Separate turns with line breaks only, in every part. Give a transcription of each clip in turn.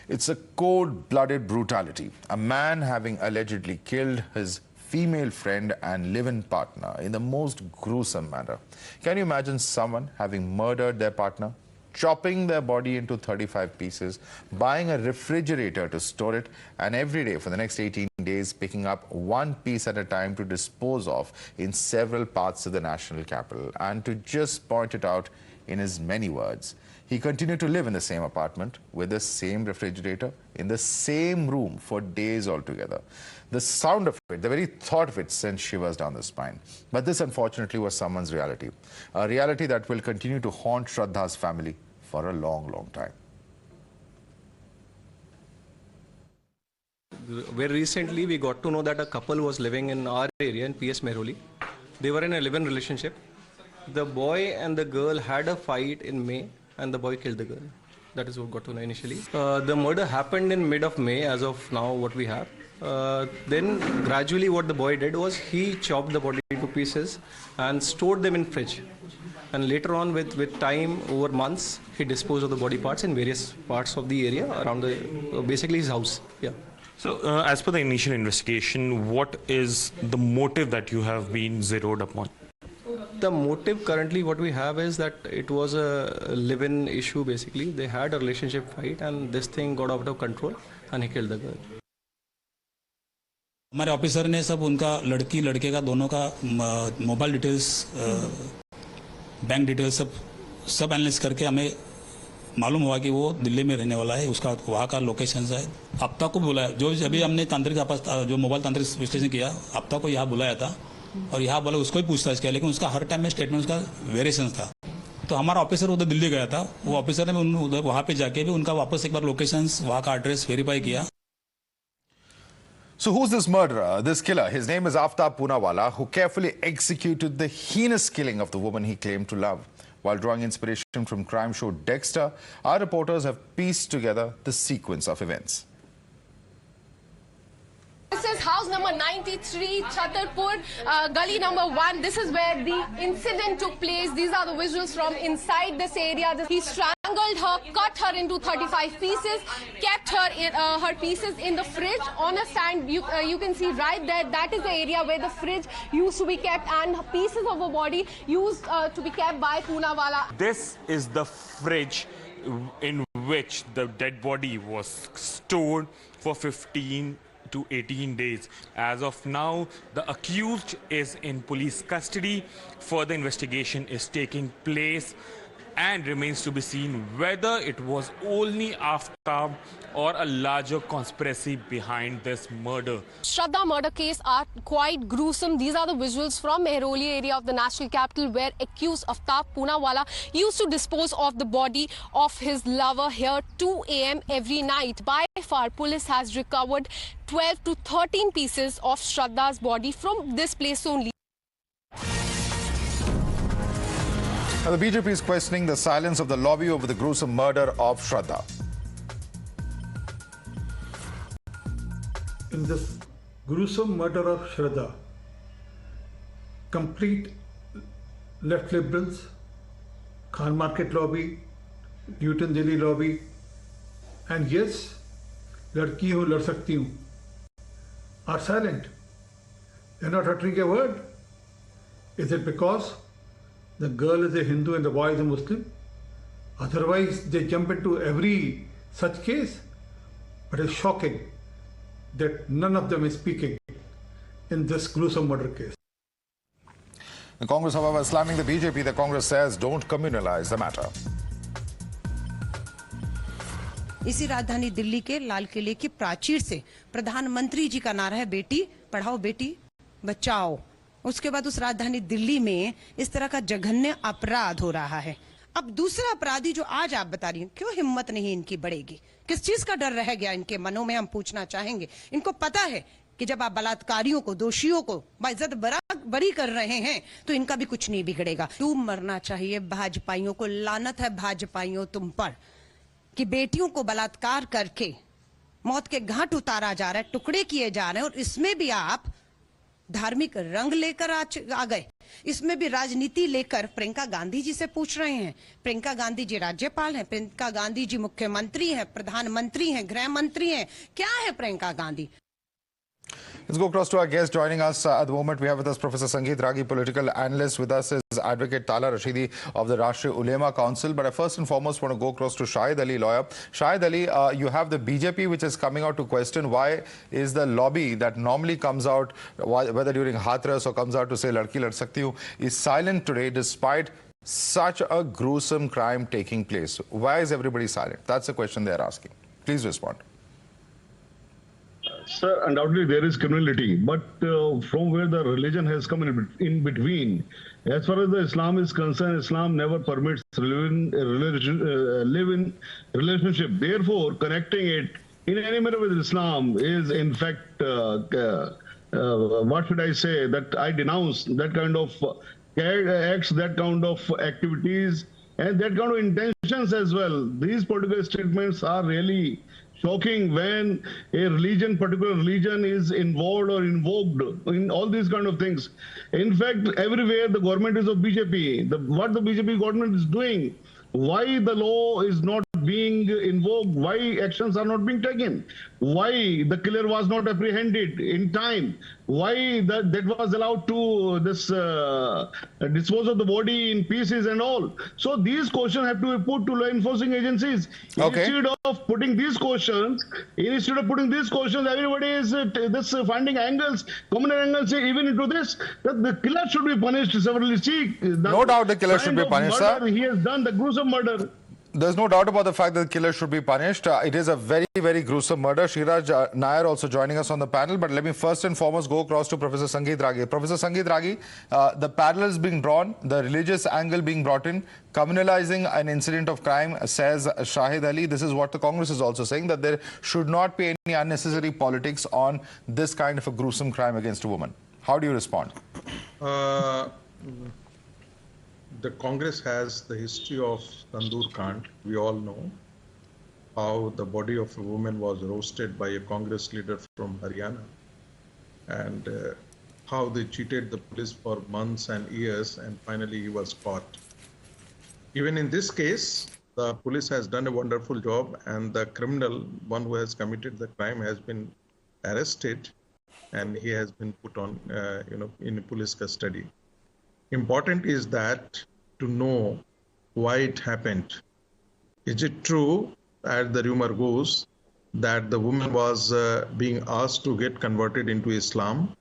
It's a cold-blooded brutality. A man having allegedly killed his female friend and live-in partner in the most gruesome manner. Can you imagine someone having murdered their partner, chopping their body into 35 pieces, buying a refrigerator to store it, and every day for the next 18 days picking up one piece at a time to dispose of in several parts of the national capital? And to just point it out in his many words, he continued to live in the same apartment with the same refrigerator in the same room for days altogether. The sound of it, the very thought of it, sent shivers down the spine. But this, unfortunately, was someone's reality, a reality that will continue to haunt Shraddha's family for a long, long time.
Very recently, we got to know that a couple was living in our area in PS Mehroli. They were in a live-in relationship. The boy and the girl had a fight in May, and the boy killed the girl. That is what got to know initially. The murder happened in mid of May, as of now, what we have. Then gradually what the boy did was he chopped the body into pieces and stored them in fridge. And later on, with time, over months, he disposed of the body parts in various parts of the area around the, basically his house. Yeah.
So, as per the initial investigation, what is the motive that you have been zeroed upon?
The motive currently what we have is that it was a live-in issue basically. They had a relationship fight and this thing got out of control and he killed the girl.
हमारे officer ने सब उनका लड़की लड़के का दोनों का mobile details bank details सब एनालिसिस करके हमें मालूम हुआ कि वो दिल्ली में रहने वाला है, उसका वहाँ का लोकेशन है। आफ्ताब को बुलाया, जो अभी हमने तांत्रिक जो मोबाइल तांत्रिक विश्लेषण किया, आफ्ताब को यहाँ बुलाया था और यहाँ बोला उसको ही पूछताछ किया, लेकिन उसका हर टाइम में स्टेटमेंट उसका वेरिएशन था। तो हमारा ऑफिसर उधर दिल्ली गया था, वो ऑफिसर ने वहाँ पे जाके भी उनका वापस एक बार लोकेशन वहाँ का एड्रेस वेरीफाई किया।
So who's this murderer, this killer? His name is Aaftab Poonawala, who carefully executed the heinous killing of the woman he claimed to love. While drawing inspiration from crime show Dexter, our reporters have pieced together the sequence of events.
This is house number 93, Chhatarpur, gully number 1. This is where the incident took place. These are the visuals from inside this area. He strangled her, cut her into 35 pieces, kept her in, her pieces in the fridge on a stand. You can see right there, that is the area where the fridge used to be kept and pieces of her body used to be kept by Poonawala.
This is the fridge in which the dead body was stored for 15 to 18 days. As of now, the accused is in police custody. Further investigation is taking place and remains to be seen whether it was only Aaftab or a larger conspiracy behind this murder.
Shraddha murder case are quite gruesome. These are the visuals from Mehroli area of the national capital where accused Aaftab Poonawala used to dispose of the body of his lover here 2 a.m. every night. By far, police has recovered 12 to 13 pieces of Shraddha's body from this place only.
Now, the BJP is questioning the silence of the lobby over the gruesome murder of Shraddha.
In this gruesome murder of Shraddha, complete left liberals, Khan Market lobby, Newton Delhi lobby, and yes, ladki ho lad sakti hu, are silent. They are not uttering a word. Is it because the girl is a Hindu and the boy is a Muslim? Otherwise, they jump into every such case. But it's shocking that none of them is speaking in this gruesome murder case.
The Congress, however, is slamming the BJP. The Congress says don't communalize the matter.
इसी राजधानी दिल्ली के लाल किले की प्राचीर से प्रधानमंत्री जी का नारा है, बेटी पढ़ाओ बेटी बचाओ। उसके बाद उस राजधानी दिल्ली में इस तरह का जघन्य अपराध हो रहा है। अब दूसरा अपराधी जो आज आप बता रही हैं, क्यों हिम्मत नहीं इनकी बढ़ेगी? किस चीज का डर रह गया इनके मनों में, हम पूछना चाहेंगे। इनको पता है कि जब आप बलात्कारियों को, दोषियों को बाइज्जत बरी कर रहे हैं तो इनका भी कुछ नहीं बिगड़ेगा। तुम मरना चाहिए भाजपाइयों को, लानत है भाजपाइयों तुम पर कि बेटियों को बलात्कार करके मौत के घाट उतारा जा रहा है, टुकड़े किए जा रहे हैं और इसमें भी आप धार्मिक रंग लेकर आ गए। इसमें भी राजनीति लेकर प्रियंका गांधी जी से पूछ रहे हैं। प्रियंका गांधी जी राज्यपाल हैं, प्रियंका गांधी जी मुख्यमंत्री हैं, प्रधानमंत्री हैं, गृह मंत्री हैं, क्या है Priyanka Gandhi?
Let's go across to our guest joining us at the moment. We have with us Professor Sangit Kumar, political analyst. With us is Advocate Tala Rashidi of the Rashtriya Ulema Council. But I first and foremost want to go across to Shahid Ali, lawyer. Shahid Ali, you have the BJP which is coming out to question why is the lobby that normally comes out, whether during Hathras or comes out to say Ladki Lad Sakti Hu, is silent today despite such a gruesome crime taking place. Why is everybody silent? That's the question they are asking. Please respond.
Sir, undoubtedly there is criminality, but from where the religion has come in between, as far as the Islam is concerned, Islam never permits live-in relationship. Therefore, connecting it in any manner with Islam is in fact, what should I say, that I denounce that kind of acts, that kind of activities, and that kind of intentions as well. These political statements are really shocking when a religion, particular religion, is involved or invoked in all these kind of things. In fact, everywhere the government is of BJP. What the BJP government is doing, why the law is not being invoked, why actions are not being taken, why the killer was not apprehended in time, why that was allowed to dispose of the body in pieces and all. So these questions have to be put to law enforcing agencies.
Okay.
Instead of putting these questions, everybody is finding angles, common angles even into this, that the killer should be punished severely. See,
no doubt the killer should be punished, sir.
He has done the gruesome murder.
There's no doubt about the fact that the killer should be punished. It is a very, very gruesome murder. Shiraj Nair also joining us on the panel. But let me first and foremost go across to Professor Sangit Kumar. Professor Sangit Kumar, the parallels being drawn, the religious angle being brought in, communalizing an incident of crime, says Shahid Ali. This is what the Congress is also saying, that there should not be any unnecessary politics on this kind of a gruesome crime against a woman. How do you respond?
The Congress has the history of Tandoor Kand. We all know how the body of a woman was roasted by a Congress leader from Haryana, and how they cheated the police for months and years, and finally he was caught. Even in this case, the police has done a wonderful job, and the criminal, one who has committed the crime, has been arrested, and he has been put on, in police custody. Important is that to know why it happened. Is it true, as the rumor goes, that the woman was being asked to get converted into Islam?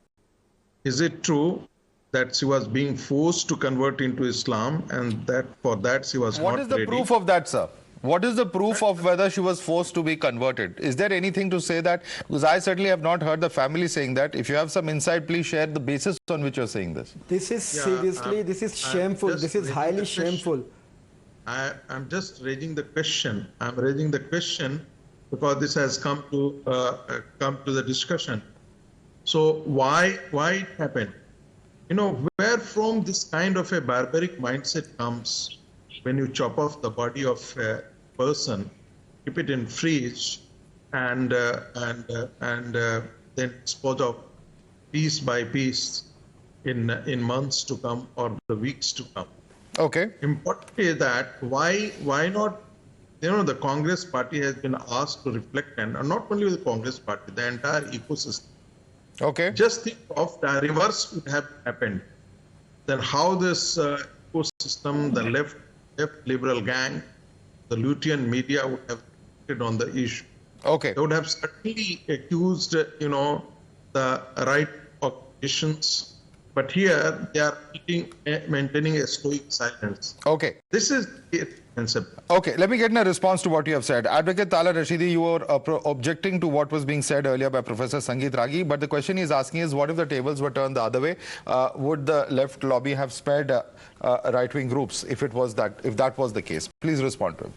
Is it true that she was being forced to convert into Islam, and that for that she was not ready?
What is the proof of that, sir? What is the proof of whether she was forced to be converted? Is there anything to say that? Because I certainly have not heard the family saying that. If you have some insight, please share the basis on which you're saying this.
This is seriously, this is shameful. This is highly shameful.
I'm just raising the question. I'm raising the question because this has come to the discussion. So why it happened? Where from this kind of a barbaric mindset comes when you chop off the body of a person, keep it in fridge, and then dispose of piece by piece in months to come or the weeks to come.
Okay.
Important is that why not? The Congress party has been asked to reflect, and not only the Congress party, the entire ecosystem.
Okay.
Just think of the reverse would have happened. Then how this ecosystem, the left liberal gang, the Lutein media would have acted on the issue.
Okay.
They would have certainly accused, the right politicians, but here they are maintaining a stoic silence.
Okay.
This is the concept.
Okay, let me get in a response to what you have said. Advocate Tala Rashidi, you were objecting to what was being said earlier by Professor Sangit Kumar, but the question he's asking is, what if the tables were turned the other way? Would the left lobby have spared right-wing groups if that was the case? Please respond to him.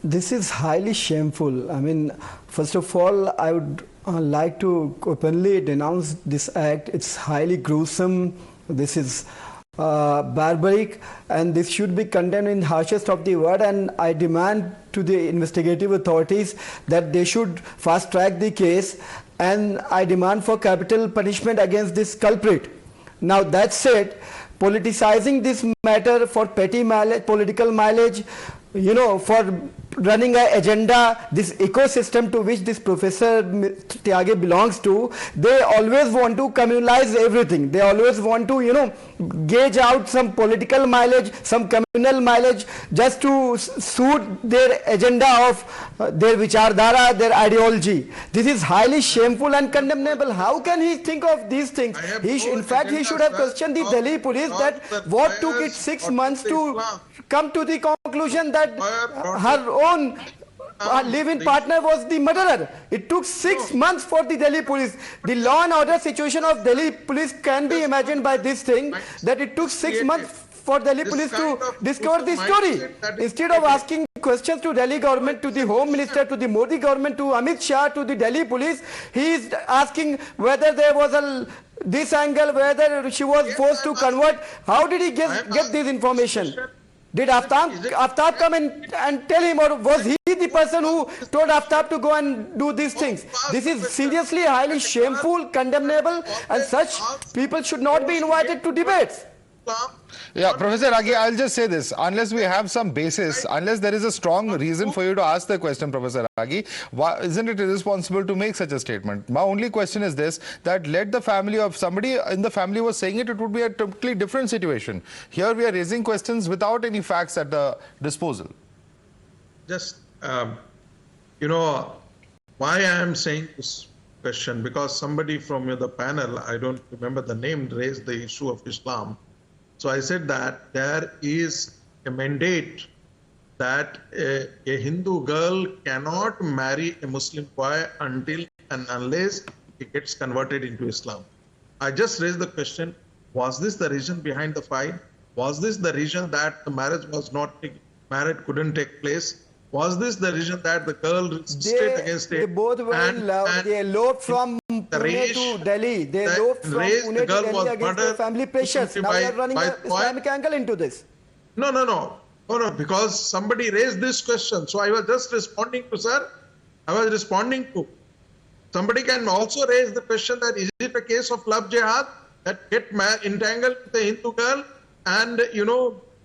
This is highly shameful. I mean, first of all, I would like to openly denounce this act. It's highly gruesome. This is barbaric, and this should be condemned in harshest of the word. And I demand to the investigative authorities that they should fast track the case and I demand for capital punishment against this culprit. Now that said, politicizing this matter for petty mileage, political mileage, for running an agenda, this ecosystem to which this Professor Tyage belongs to, they always want to communalize everything. They always want to, gauge out some political mileage, some communal mileage, just to suit their agenda of their vichardhara, their ideology. This is highly shameful and condemnable. How can he think of these things? In fact, he should have questioned the Delhi police that what took it 6 months to come to the conclusion that her own live-in partner was the murderer. It took 6 months for the Delhi police. The law and order situation of Delhi police can be imagined by this thing, that it took 6 months for Delhi police to discover the story. Instead of asking questions to Delhi government, to the Home Minister, to the Modi government, to Amit Shah, to the Delhi police, he is asking whether there was this angle, whether she was forced to convert. How did he get this information? Did Aaftab come and tell him, or was he the person who told Aaftab to go and do these things? This is seriously highly shameful, condemnable, and such people should not be invited to debates.
Yeah, Professor Ragi, I'll just say this. Unless we have some basis, unless there is a strong reason for you to ask the question, Professor Ragi, isn't it irresponsible to make such a statement? My only question is this, that let the family of somebody in the family was saying it would be a totally different situation. Here we are raising questions without any facts at the disposal.
Just, why I am saying this question, because somebody from the panel, I don't remember the name, raised the issue of Islam. So I said that there is a mandate that a Hindu girl cannot marry a Muslim boy until and unless he gets converted into Islam. I just raised the question, was this the reason behind the fight? Was this the reason that the marriage was couldn't take place? Was this the reason that the girl stayed against it?
They both were in love. They eloped from Pune to Delhi. They eloped from Pune to Delhi against their family pressures. Now they are running an Islamic angle into this.
No, because somebody raised this question. So I was just responding to, sir. I was responding to. Somebody can also raise the question that is it a case of love jihad that get entangled with a Hindu girl and,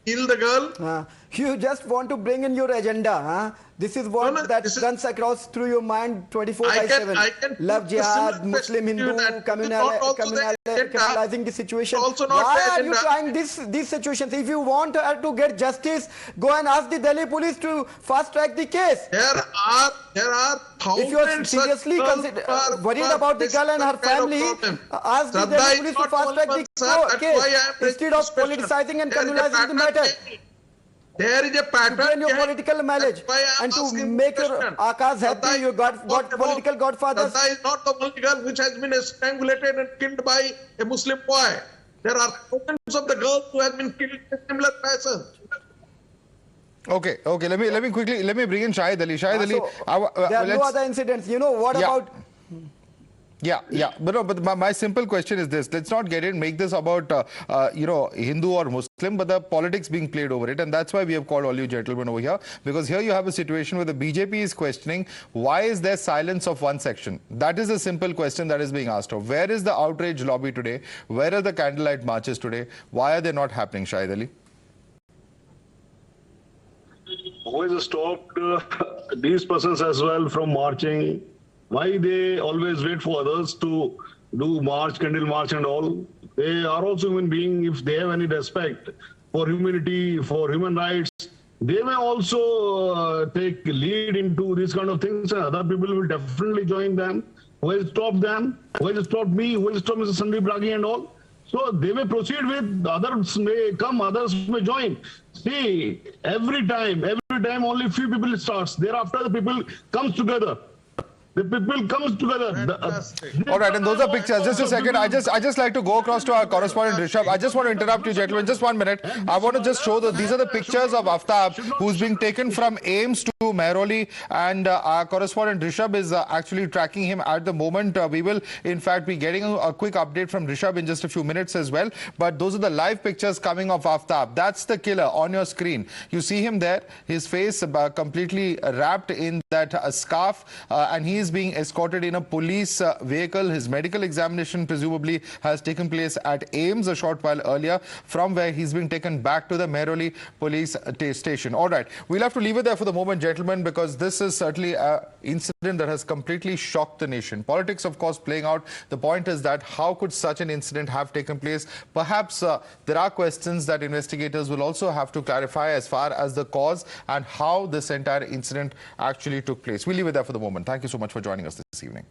kill the girl?
You just want to bring in your agenda, huh? This is what that runs across through your mind 24/7. Love jihad, Muslim Hindu, communalizing the situation. Why are you trying these situations? If you want to get justice, go and ask the Delhi police to fast track the case.
There are thousands.
If you are seriously worried about the girl and her family, ask the Delhi police to fast track the case instead of politicizing and communalizing the matter.
There is a pattern.
To gain your political mileage and to make your Akas happy, your political godfathers.
Shraddha is not the only girl which has been strangulated and killed by a Muslim boy. There are thousands of the girls who have been killed in similar fashion.
Okay. Let me bring in Shahid Ali. Shahid Ali.
There are no other incidents. What about?
Yeah. But my simple question is this. Let's not make this about, Hindu or Muslim, but the politics being played over it. And that's why we have called all you gentlemen over here. Because here you have a situation where the BJP is questioning, why is there silence of one section? That is a simple question that is being asked of. Where is the outrage lobby today? Where are the candlelight marches today? Why are they not happening, Shahid Ali?
Who has stopped these persons as well from marching? Why they always wait for others to do march, candle march and all? They are also human beings. If they have any respect for humanity, for human rights, they may also take lead into these kind of things. Other people will definitely join them. Who has stopped them? Who has stopped me? Who has stopped Mr. Sandeep Ragi and all? So they may proceed with, others may come, others may join. See, every time only few people starts. Thereafter the people comes together. The people comes together.
All right, and those are pictures. Just a second. I just like to go across to our correspondent Rishabh. I just want to interrupt you, gentlemen. Just 1 minute. I want to just show that these are the pictures of Aaftab, who's being taken from AIMS to Mehrauli, and our correspondent Rishabh is actually tracking him at the moment. We will, in fact, be getting a quick update from Rishabh in just a few minutes as well. But those are the live pictures coming of Aaftab. That's the killer on your screen. You see him there, his face completely wrapped in that scarf, and he is being escorted in a police vehicle. His medical examination presumably has taken place at AIIMS a short while earlier, from where he's been taken back to the Mehroli police station. All right, we'll have to leave it there for the moment, gentlemen, because this is certainly an incident that has completely shocked the nation. Politics, of course, playing out. The point is that how could such an incident have taken place? Perhaps there are questions that investigators will also have to clarify as far as the cause and how this entire incident actually took place. We'll leave it there for the moment. Thank you so much for joining us this evening.